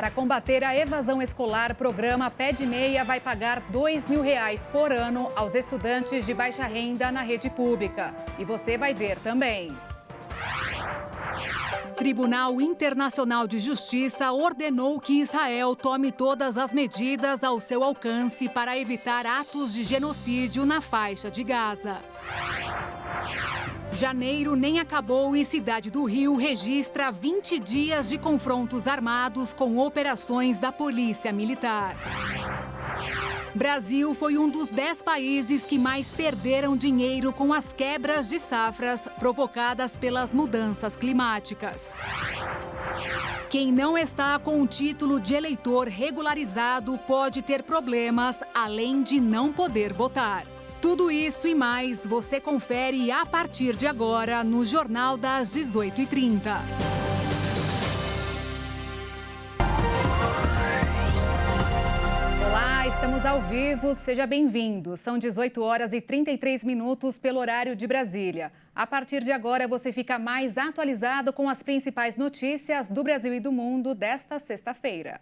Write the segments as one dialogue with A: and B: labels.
A: Para combater a evasão escolar, o programa Pé de Meia vai pagar R$ 2.000 por ano aos estudantes de baixa renda na rede pública. E você vai ver também. Tribunal Internacional de Justiça ordenou que Israel tome todas as medidas ao seu alcance para evitar atos de genocídio na faixa de Gaza. Janeiro nem acabou e Cidade do Rio registra 20 dias de confrontos armados com operações da Polícia Militar. Brasil foi um dos 10 países que mais perderam dinheiro com as quebras de safras provocadas pelas mudanças climáticas. Quem não está com o título de eleitor regularizado pode ter problemas, além de não poder votar. Tudo isso e mais você confere a partir de agora no Jornal das 18h30. Olá, estamos ao vivo, seja bem-vindo. São 18 horas e 33 minutos pelo horário de Brasília. A partir de agora você fica mais atualizado com as principais notícias do Brasil e do mundo desta sexta-feira.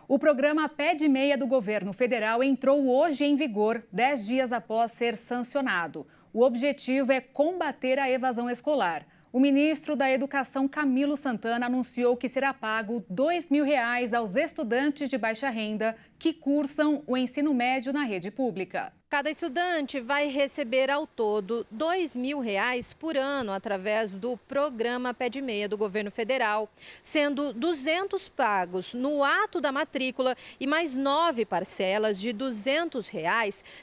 A: O programa Pé de Meia do governo federal entrou hoje em vigor, 10 dias após ser sancionado. O objetivo é combater a evasão escolar. O ministro da Educação, Camilo Santana, anunciou que será pago R$ 2.000 aos estudantes de baixa renda que cursam o ensino médio na rede pública.
B: Cada estudante vai receber ao todo R$ 2.000 por ano através do programa Pé de Meia do governo federal, sendo 200 pagos no ato da matrícula e mais 9 parcelas de R$ 200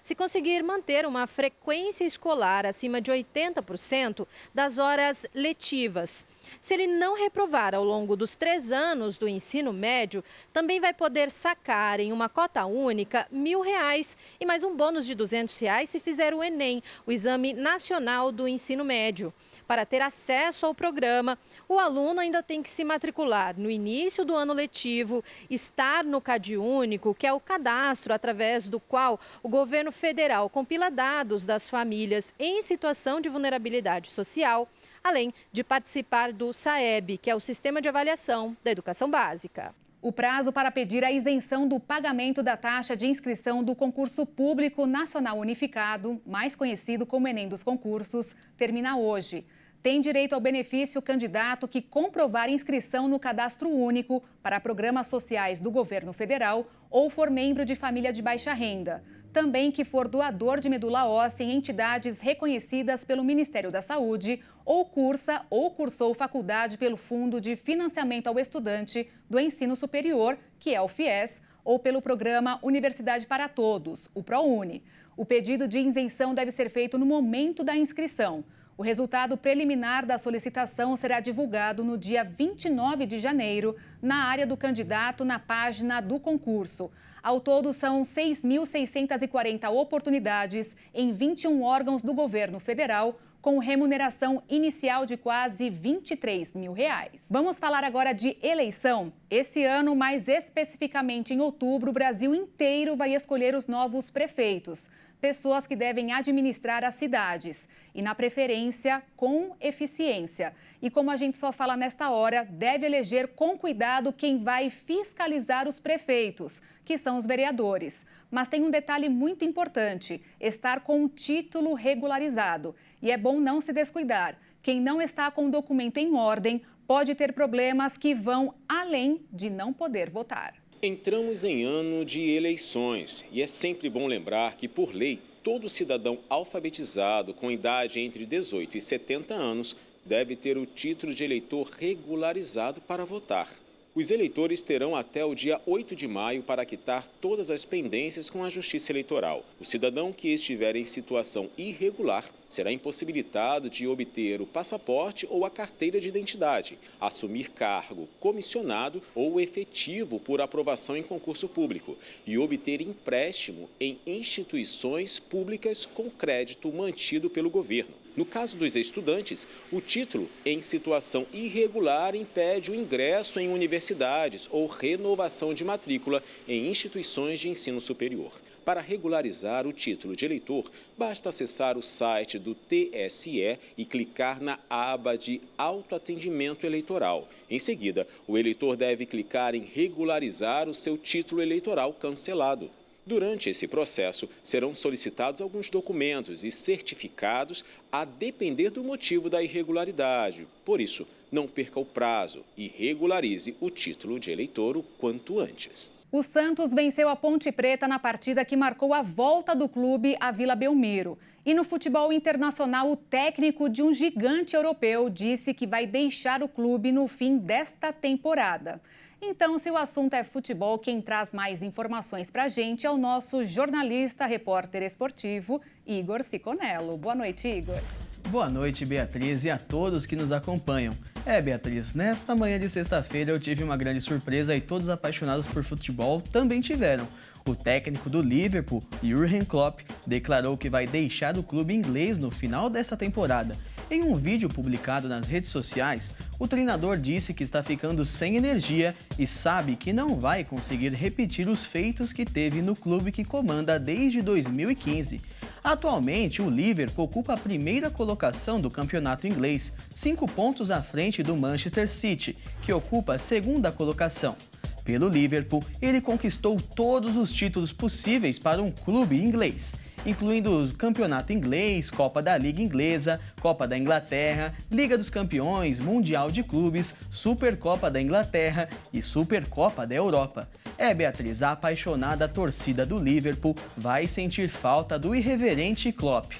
B: se conseguir manter uma frequência escolar acima de 80% das horas letivas. Se ele não reprovar ao longo dos 3 anos do ensino médio, também vai poder sacar em uma cota única R$ 1.000 e mais um bônus de R$ 200 se fizer o Enem, o Exame Nacional do Ensino Médio. Para ter acesso ao programa, o aluno ainda tem que se matricular no início do ano letivo, estar no CadÚnico, que é o cadastro através do qual o governo federal compila dados das famílias em situação de vulnerabilidade social, além de participar do SAEB, que é o Sistema de Avaliação da Educação Básica.
A: O prazo para pedir a isenção do pagamento da taxa de inscrição do Concurso Público Nacional Unificado, mais conhecido como Enem dos Concursos, termina hoje. Tem direito ao benefício o candidato que comprovar inscrição no Cadastro Único para programas sociais do governo federal ou for membro de família de baixa renda. Também que for doador de medula óssea em entidades reconhecidas pelo Ministério da Saúde ou cursa ou cursou faculdade pelo Fundo de Financiamento ao Estudante do Ensino Superior, que é o FIES, ou pelo programa Universidade para Todos, o ProUni. O pedido de isenção deve ser feito no momento da inscrição. O resultado preliminar da solicitação será divulgado no dia 29 de janeiro, na área do candidato, na página do concurso. Ao todo, são 6.640 oportunidades em 21 órgãos do governo federal, com remuneração inicial de quase R$ 23.000. Vamos falar agora de eleição. Esse ano, mais especificamente em outubro, o Brasil inteiro vai escolher os novos prefeitos. Pessoas que devem administrar as cidades e, na preferência, com eficiência. E como a gente só fala nesta hora, deve eleger com cuidado quem vai fiscalizar os prefeitos, que são os vereadores. Mas tem um detalhe muito importante: estar com um título regularizado. E é bom não se descuidar. Quem não está com o documento em ordem pode ter problemas que vão além de não poder votar.
C: Entramos em ano de eleições e é sempre bom lembrar que, por lei, todo cidadão alfabetizado com idade entre 18 e 70 anos deve ter o título de eleitor regularizado para votar. Os eleitores terão até o dia 8 de maio para quitar todas as pendências com a Justiça Eleitoral. O cidadão que estiver em situação irregular será impossibilitado de obter o passaporte ou a carteira de identidade, assumir cargo comissionado ou efetivo por aprovação em concurso público e obter empréstimo em instituições públicas com crédito mantido pelo governo. No caso dos estudantes, o título em situação irregular impede o ingresso em universidades ou renovação de matrícula em instituições de ensino superior. Para regularizar o título de eleitor, basta acessar o site do TSE e clicar na aba de autoatendimento eleitoral. Em seguida, o eleitor deve clicar em regularizar o seu título eleitoral cancelado. Durante esse processo, serão solicitados alguns documentos e certificados a depender do motivo da irregularidade. Por isso, não perca o prazo e regularize o título de eleitor o quanto antes.
A: O Santos venceu a Ponte Preta na partida que marcou a volta do clube à Vila Belmiro. E no futebol internacional, o técnico de um gigante europeu disse que vai deixar o clube no fim desta temporada. Então, se o assunto é futebol, quem traz mais informações para a gente é o nosso jornalista, repórter esportivo, Igor Ciconello. Boa noite, Igor.
D: Boa noite, Beatriz, e a todos que nos acompanham. Beatriz, nesta manhã de sexta-feira eu tive uma grande surpresa e todos apaixonados por futebol também tiveram. O técnico do Liverpool, Jürgen Klopp, declarou que vai deixar o clube inglês no final dessa temporada. Em um vídeo publicado nas redes sociais, o treinador disse que está ficando sem energia e sabe que não vai conseguir repetir os feitos que teve no clube que comanda desde 2015. Atualmente, o Liverpool ocupa a primeira colocação do campeonato inglês, 5 pontos à frente do Manchester City, que ocupa a segunda colocação. Pelo Liverpool, ele conquistou todos os títulos possíveis para um clube inglês, incluindo o Campeonato Inglês, Copa da Liga Inglesa, Copa da Inglaterra, Liga dos Campeões, Mundial de Clubes, Supercopa da Inglaterra e Supercopa da Europa. Beatriz, a apaixonada torcida do Liverpool vai sentir falta do irreverente Klopp.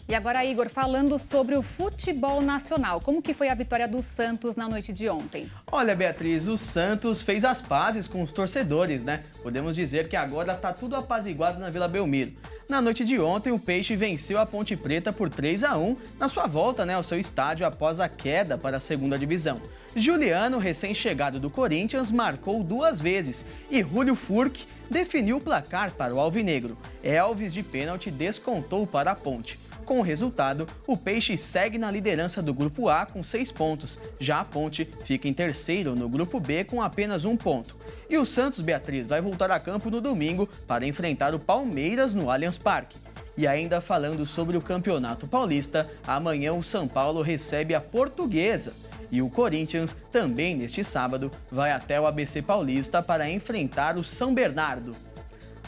A: E agora, Igor, falando sobre o futebol nacional, como que foi a vitória do Santos na noite de ontem?
D: Olha, Beatriz, o Santos fez as pazes com os torcedores, né? Podemos dizer que agora tá tudo apaziguado na Vila Belmiro. Na noite de ontem, o Peixe venceu a Ponte Preta por 3-1 na sua volta, ao seu estádio após a queda para a segunda divisão. Juliano, recém-chegado do Corinthians, marcou 2 vezes e Julio Furque definiu o placar para o alvinegro. Elvis, de pênalti, descontou para a Ponte. Com o resultado, o Peixe segue na liderança do Grupo A com 6 pontos. Já a Ponte fica em terceiro no Grupo B com apenas 1 ponto. E o Santos, Beatriz, vai voltar a campo no domingo para enfrentar o Palmeiras no Allianz Parque. E ainda falando sobre o Campeonato Paulista, amanhã o São Paulo recebe a Portuguesa. E o Corinthians, também neste sábado, vai até o ABC Paulista para enfrentar o São Bernardo.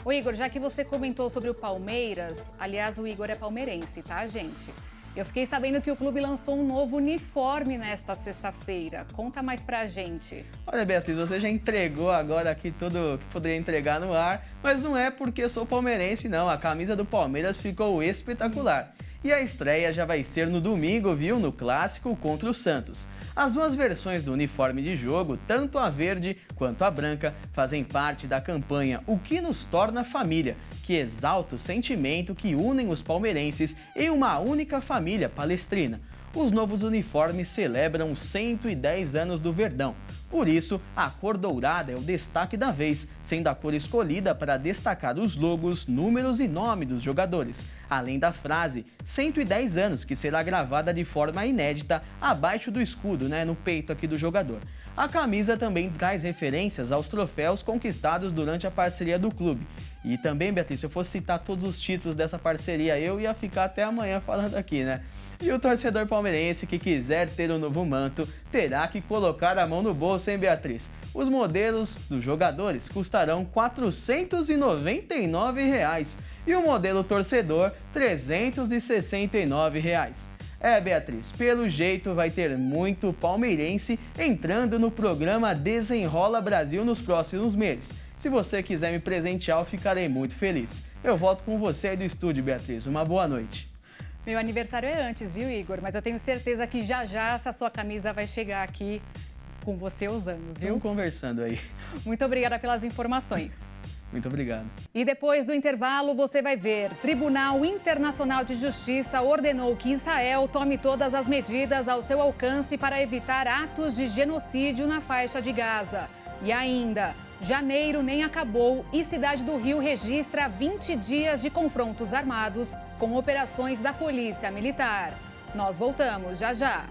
A: Ô Igor, já que você comentou sobre o Palmeiras, aliás, o Igor é palmeirense, tá, gente? Eu fiquei sabendo que o clube lançou um novo uniforme nesta sexta-feira. Conta mais pra gente.
D: Olha, Beatriz, você já entregou agora aqui tudo que poderia entregar no ar, mas não é porque eu sou palmeirense, não. A camisa do Palmeiras ficou espetacular. E a estreia já vai ser no domingo, viu? No clássico contra o Santos. As 2 versões do uniforme de jogo, tanto a verde quanto a branca, fazem parte da campanha O que nos torna família, que exalta o sentimento que unem os palmeirenses em uma única família palestrina. Os novos uniformes celebram os 110 anos do Verdão. Por isso, a cor dourada é o destaque da vez, sendo a cor escolhida para destacar os logos, números e nome dos jogadores, além da frase 110 anos, que será gravada de forma inédita abaixo do escudo, no peito aqui do jogador. A camisa também traz referências aos troféus conquistados durante a parceria do clube. E também, Beatriz, se eu fosse citar todos os títulos dessa parceria, eu ia ficar até amanhã falando aqui, E o torcedor palmeirense que quiser ter um novo manto, terá que colocar a mão no bolso, hein, Beatriz? Os modelos dos jogadores custarão R$ 499 e o modelo torcedor R$ 369. Beatriz, pelo jeito vai ter muito palmeirense entrando no programa Desenrola Brasil nos próximos meses. Se você quiser me presentear, eu ficarei muito feliz. Eu volto com você aí do estúdio, Beatriz. Uma boa noite.
A: Meu aniversário é antes, viu, Igor? Mas eu tenho certeza que já essa sua camisa vai chegar aqui com você usando, viu?
D: Vamos conversando aí.
A: Muito obrigada pelas informações.
D: Muito obrigado.
A: E depois do intervalo, você vai ver. Tribunal Internacional de Justiça ordenou que Israel tome todas as medidas ao seu alcance para evitar atos de genocídio na faixa de Gaza. E ainda, janeiro nem acabou e Cidade do Rio registra 20 dias de confrontos armados com operações da Polícia Militar. Nós voltamos já já.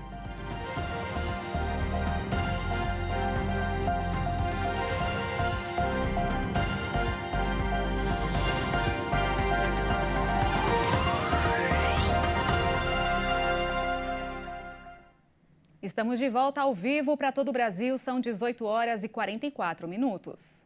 A: Estamos de volta ao vivo para todo o Brasil, são 18 horas e 44 minutos.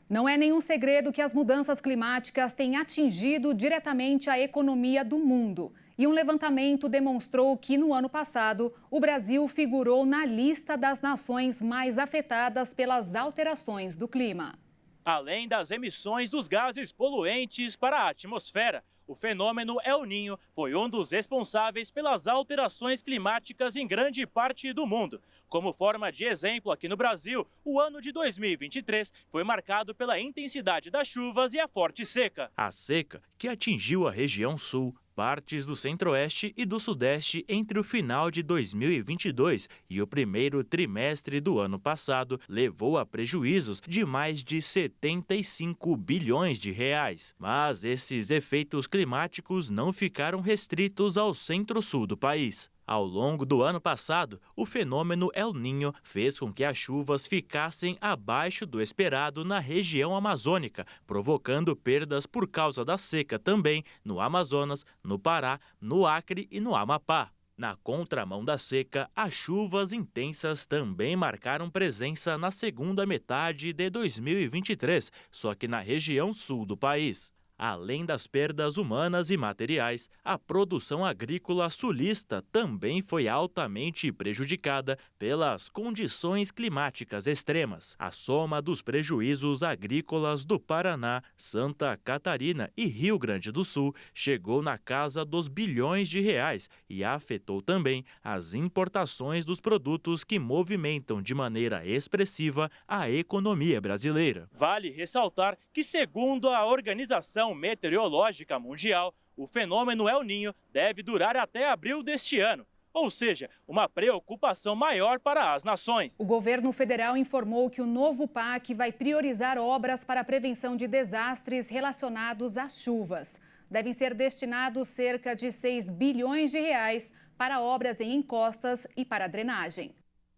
A: Não é nenhum segredo que as mudanças climáticas têm atingido diretamente a economia do mundo. E um levantamento demonstrou que, no ano passado, o Brasil figurou na lista das nações mais afetadas pelas alterações do clima.
E: Além das emissões dos gases poluentes para a atmosfera, o fenômeno El Niño foi um dos responsáveis pelas alterações climáticas em grande parte do mundo. Como forma de exemplo, aqui no Brasil, o ano de 2023 foi marcado pela intensidade das chuvas e a forte seca. A seca, que atingiu a região sul, partes do centro-oeste e do sudeste entre o final de 2022 e o primeiro trimestre do ano passado, levou a prejuízos de mais de 75 bilhões de reais. Mas esses efeitos climáticos não ficaram restritos ao centro-sul do país. Ao longo do ano passado, o fenômeno El Niño fez com que as chuvas ficassem abaixo do esperado na região amazônica, provocando perdas por causa da seca também no Amazonas, no Pará, no Acre e no Amapá. Na contramão da seca, as chuvas intensas também marcaram presença na segunda metade de 2023, só que na região sul do país. Além das perdas humanas e materiais, a produção agrícola sulista também foi altamente prejudicada pelas condições climáticas extremas. A soma dos prejuízos agrícolas do Paraná, Santa Catarina e Rio Grande do Sul chegou na casa dos bilhões de reais e afetou também as importações dos produtos que movimentam de maneira expressiva a economia brasileira. Vale ressaltar que, segundo a Organização Meteorológica Mundial, o fenômeno El Niño deve durar até abril deste ano, ou seja, uma preocupação maior para as nações.
A: O governo federal informou que o novo PAC vai priorizar obras para a prevenção de desastres relacionados às chuvas. Devem ser destinados cerca de 6 bilhões de reais para obras em encostas e para drenagem.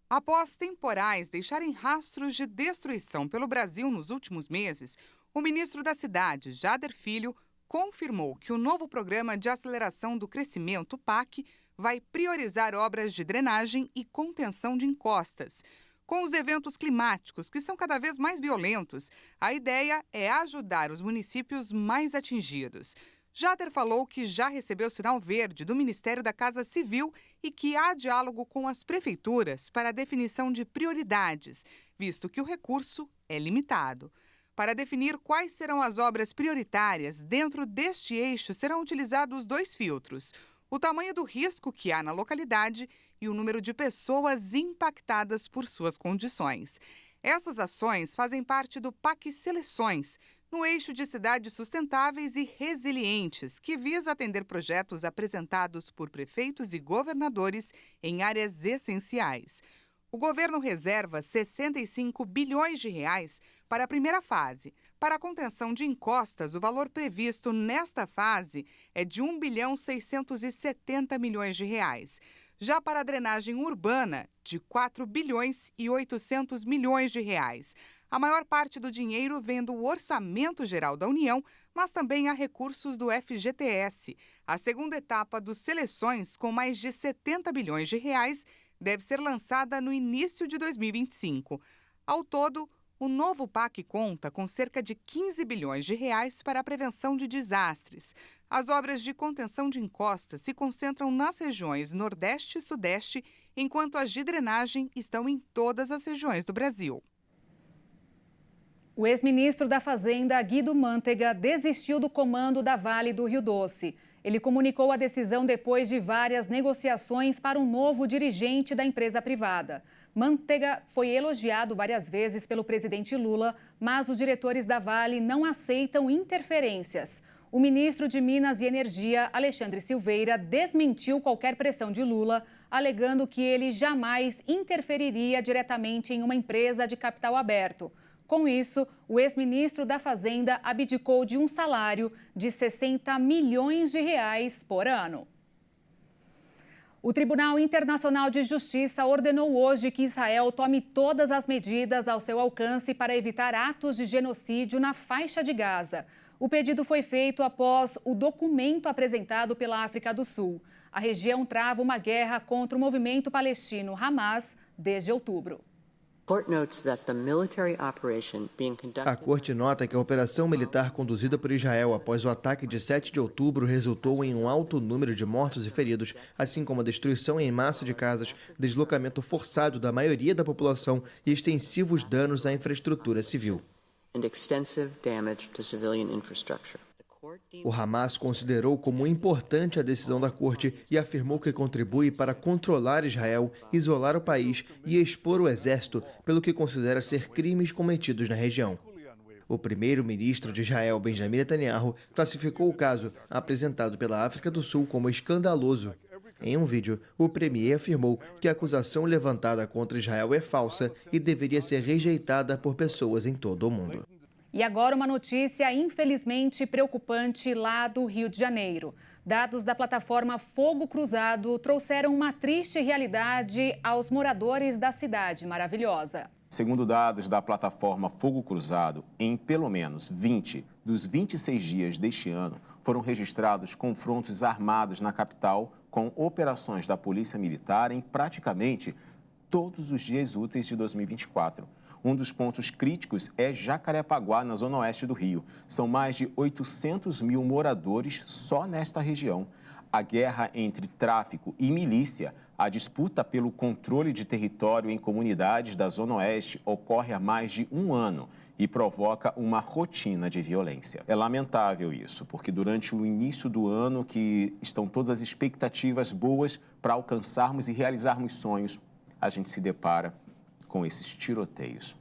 F: Após temporais deixarem rastros de destruição pelo Brasil nos últimos meses, o ministro da Cidade, Jader Filho, confirmou que o novo Programa de Aceleração do Crescimento, PAC, vai priorizar obras de drenagem e contenção de encostas. Com os eventos climáticos, que são cada vez mais violentos, a ideia é ajudar os municípios mais atingidos. Jader falou que já recebeu sinal verde do Ministério da Casa Civil e que há diálogo com as prefeituras para a definição de prioridades, visto que o recurso é limitado. Para definir quais serão as obras prioritárias, dentro deste eixo serão utilizados 2 filtros: o tamanho do risco que há na localidade e o número de pessoas impactadas por suas condições. Essas ações fazem parte do PAC Seleções, no eixo de cidades sustentáveis e resilientes, que visa atender projetos apresentados por prefeitos e governadores em áreas essenciais. O governo reserva 65 bilhões de reais para a primeira fase. Para a contenção de encostas, o valor previsto nesta fase é de 1 bilhão 670 milhões de reais. Já para a drenagem urbana, de 4 bilhões e 800 milhões de reais. A maior parte do dinheiro vem do Orçamento Geral da União, mas também há recursos do FGTS. A segunda etapa dos Seleções, com mais de 70 bilhões de reais, deve ser lançada no início de 2025. Ao todo, o novo PAC conta com cerca de 15 bilhões de reais para a prevenção de desastres. As obras de contenção de encostas se concentram nas regiões Nordeste e Sudeste, enquanto as de drenagem estão em todas as regiões do Brasil.
A: O ex-ministro da Fazenda, Guido Mantega, desistiu do comando da Vale do Rio Doce. Ele comunicou a decisão depois de várias negociações para um novo dirigente da empresa privada. Mantega foi elogiado várias vezes pelo presidente Lula, mas os diretores da Vale não aceitam interferências. O ministro de Minas e Energia, Alexandre Silveira, desmentiu qualquer pressão de Lula, alegando que ele jamais interferiria diretamente em uma empresa de capital aberto. Com isso, o ex-ministro da Fazenda abdicou de um salário de 60 milhões de reais por ano. O Tribunal Internacional de Justiça ordenou hoje que Israel tome todas as medidas ao seu alcance para evitar atos de genocídio na faixa de Gaza. O pedido foi feito após o documento apresentado pela África do Sul. A região trava uma guerra contra o movimento palestino Hamas desde outubro.
G: A corte nota que a operação militar conduzida por Israel após o ataque de 7 de outubro resultou em um alto número de mortos e feridos, assim como a destruição em massa de casas, deslocamento forçado da maioria da população e extensivos danos à infraestrutura civil. O Hamas considerou como importante a decisão da corte e afirmou que contribui para controlar Israel, isolar o país e expor o exército pelo que considera ser crimes cometidos na região. O primeiro-ministro de Israel, Benjamin Netanyahu, classificou o caso apresentado pela África do Sul como escandaloso. Em um vídeo, o premier afirmou que a acusação levantada contra Israel é falsa e deveria ser rejeitada por pessoas em todo o mundo.
A: E agora uma notícia infelizmente preocupante lá do Rio de Janeiro. Dados da plataforma Fogo Cruzado trouxeram uma triste realidade aos moradores da cidade maravilhosa.
C: Segundo dados da plataforma Fogo Cruzado, em pelo menos 20 dos 26 dias deste ano, foram registrados confrontos armados na capital com operações da Polícia Militar em praticamente todos os dias úteis de 2024. Um dos pontos críticos é Jacarepaguá, na zona oeste do Rio. São mais de 800 mil moradores só nesta região. A guerra entre tráfico e milícia, a disputa pelo controle de território em comunidades da zona oeste ocorre há mais de um ano e provoca uma rotina de violência. É lamentável isso, porque durante o início do ano, que estão todas as expectativas boas para alcançarmos e realizarmos sonhos, a gente se depara com esses tiroteios.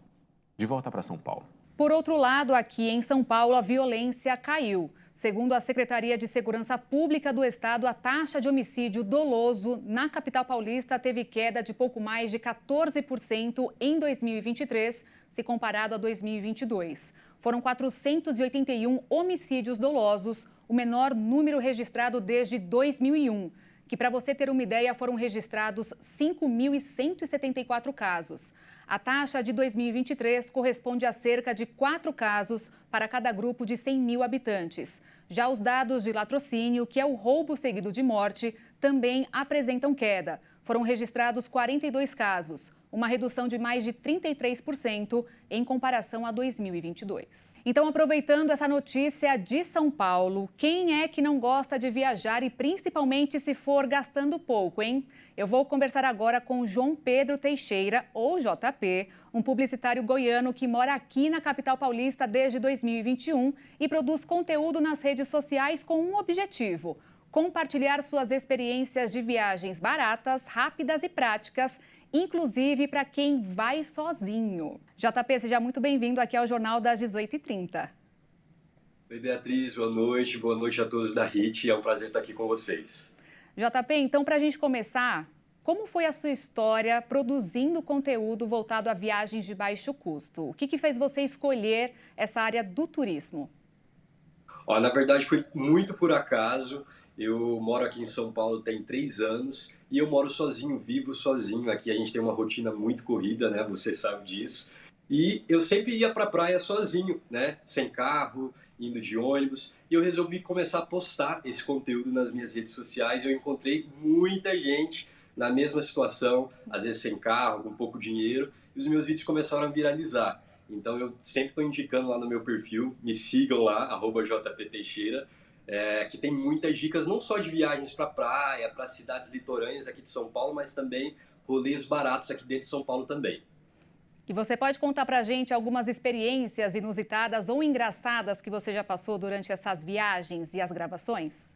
C: De volta para São Paulo.
A: Por outro lado, aqui em São Paulo, a violência caiu. Segundo a Secretaria de Segurança Pública do Estado, a taxa de homicídio doloso na capital paulista teve queda de pouco mais de 14% em 2023, se comparado a 2022. Foram 481 homicídios dolosos, o menor número registrado desde 2001. Que, para você ter uma ideia, foram registrados 5.174 casos. A taxa de 2023 corresponde a cerca de 4 casos para cada grupo de 100 mil habitantes. Já os dados de latrocínio, que é o roubo seguido de morte, também apresentam queda. Foram registrados 42 casos, uma redução de mais de 33% em comparação a 2022. Então, aproveitando essa notícia de São Paulo, quem é que não gosta de viajar e principalmente se for gastando pouco, hein? Eu vou conversar agora com João Pedro Teixeira, ou JP, um publicitário goiano que mora aqui na capital paulista desde 2021 e produz conteúdo nas redes sociais com um objetivo: compartilhar suas experiências de viagens baratas, rápidas e práticas, inclusive para quem vai sozinho. JP, seja muito bem-vindo aqui ao Jornal das 18h30.
H: Oi, Beatriz, boa noite a todos da HIT, é um prazer estar aqui com vocês.
A: JP, então, para a gente começar, como foi a sua história produzindo conteúdo voltado a viagens de baixo custo? O que fez você escolher essa área do turismo?
H: Na verdade, foi muito por acaso. Eu moro aqui em São Paulo tem 3 anos e eu moro sozinho, vivo sozinho. Aqui a gente tem uma rotina muito corrida, né? Você sabe disso. E eu sempre ia para a praia sozinho, né? Sem carro, indo de ônibus. E eu resolvi começar a postar esse conteúdo nas minhas redes sociais. Eu encontrei muita gente na mesma situação, às vezes sem carro, com pouco dinheiro. E os meus vídeos começaram a viralizar. Então eu sempre estou indicando lá no meu perfil, me sigam lá, @JPTeixeira. Que tem muitas dicas não só de viagens para praia, para cidades litorâneas aqui de São Paulo, mas também rolês baratos aqui dentro de São Paulo também.
A: E você pode contar para a gente algumas experiências inusitadas ou engraçadas que você já passou durante essas viagens e as gravações?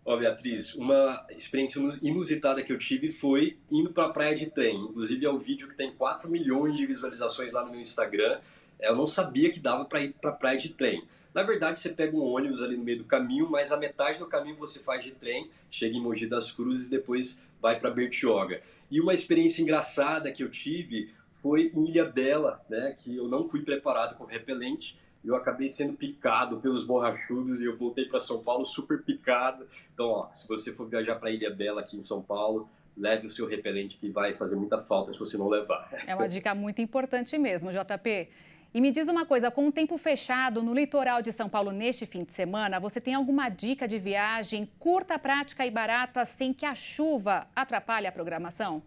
H: Beatriz, uma experiência inusitada que eu tive foi indo para a praia de trem. Inclusive é um vídeo que tem 4 milhões de visualizações lá no meu Instagram. Eu não sabia que dava para ir para a praia de trem. Na verdade, você pega um ônibus ali no meio do caminho, mas a metade do caminho você faz de trem, chega em Mogi das Cruzes e depois vai para Bertioga. E uma experiência engraçada que eu tive foi em Ilhabela, né, que eu não fui preparado com repelente, eu acabei sendo picado pelos borrachudos e eu voltei para São Paulo super picado. Então, se você for viajar para Ilhabela aqui em São Paulo, leve o seu repelente que vai fazer muita falta se você não levar.
A: É uma dica muito importante mesmo, JP. E me diz uma coisa, com o tempo fechado no litoral de São Paulo neste fim de semana, você tem alguma dica de viagem curta, prática e barata sem que a chuva atrapalhe a programação?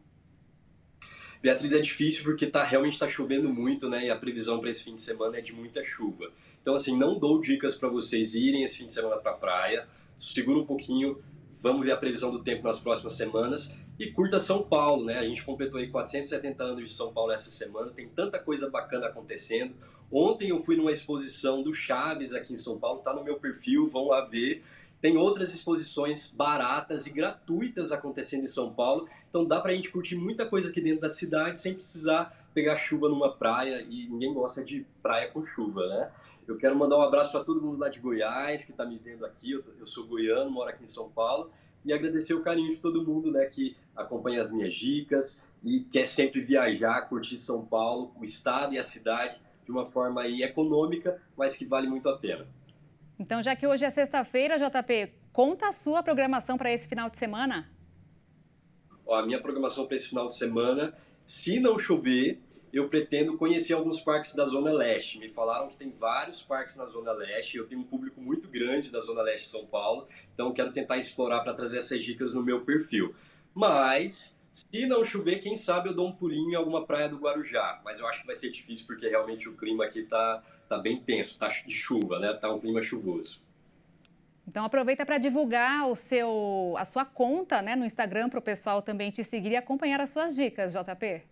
H: Beatriz, é difícil porque realmente tá chovendo muito, né? E a previsão para esse fim de semana é de muita chuva. Então, assim, não dou dicas para vocês irem esse fim de semana para a praia. Segura um pouquinho, vamos ver a previsão do tempo nas próximas semanas. E curta São Paulo, né? A gente completou aí 470 anos de São Paulo essa semana, tem tanta coisa bacana acontecendo. Ontem eu fui numa exposição do Chaves aqui em São Paulo, tá no meu perfil, vão lá ver. Tem outras exposições baratas e gratuitas acontecendo em São Paulo, então dá pra gente curtir muita coisa aqui dentro da cidade sem precisar pegar chuva numa praia, e ninguém gosta de praia com chuva, né? Eu quero mandar um abraço para todo mundo lá de Goiás que tá me vendo aqui, eu sou goiano, moro aqui em São Paulo, e agradecer o carinho de todo mundo, né, que acompanha as minhas dicas e quer sempre viajar, curtir São Paulo, o estado e a cidade de uma forma aí econômica, mas que vale muito a pena.
A: Então, já que hoje é sexta-feira, JP, conta a sua programação para esse final de semana.
H: Ó, a minha programação para esse final de semana, se não chover, eu pretendo conhecer alguns parques da Zona Leste. Me falaram que tem vários parques na Zona Leste, eu tenho um público muito grande da Zona Leste de São Paulo, então eu quero tentar explorar para trazer essas dicas no meu perfil. Mas, se não chover, quem sabe eu dou um pulinho em alguma praia do Guarujá, mas eu acho que vai ser difícil porque realmente o clima aqui tá bem tenso, tá de chuva, né? Tá um clima chuvoso.
A: Então aproveita para divulgar a sua conta, né, no Instagram para o pessoal também te seguir e acompanhar as suas dicas, JP.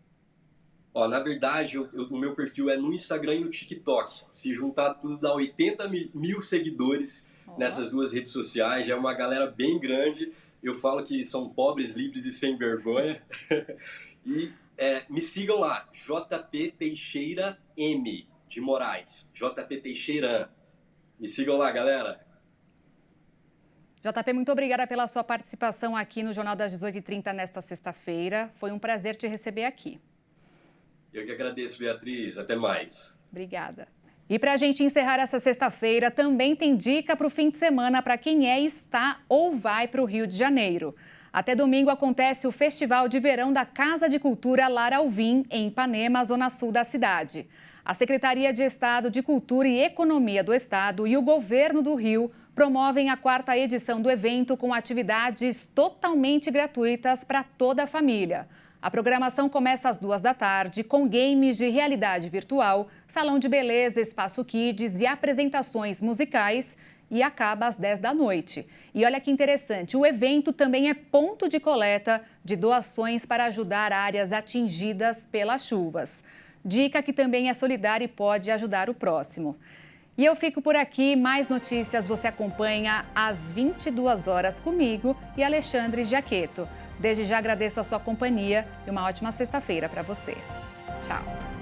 H: Ó, na verdade, o meu perfil é no Instagram e no TikTok. Se juntar tudo dá 80 mil seguidores nessas duas redes sociais, já é uma galera bem grande. Eu falo que são pobres, livres e sem vergonha. E me sigam lá, JP Teixeira M de Moraes, JP Teixeira. Me sigam lá, galera.
A: JP, muito obrigada pela sua participação aqui no Jornal das 18h30 nesta sexta-feira. Foi um prazer te receber aqui.
H: Eu que agradeço, Beatriz. Até mais.
A: Obrigada. E para a gente encerrar essa sexta-feira, também tem dica para o fim de semana para quem está ou vai para o Rio de Janeiro. Até domingo acontece o Festival de Verão da Casa de Cultura Lar Alvim, em Ipanema, zona sul da cidade. A Secretaria de Estado de Cultura e Economia do Estado e o Governo do Rio promovem a 4ª edição do evento com atividades totalmente gratuitas para toda a família. A programação começa às 14h com games de realidade virtual, salão de beleza, espaço kids e apresentações musicais e acaba às 10h. E olha que interessante, o evento também é ponto de coleta de doações para ajudar áreas atingidas pelas chuvas. Dica que também é solidária e pode ajudar o próximo. E eu fico por aqui, mais notícias você acompanha às 22h comigo e Alexandre Giaquetto. Desde já agradeço a sua companhia e uma ótima sexta-feira para você. Tchau!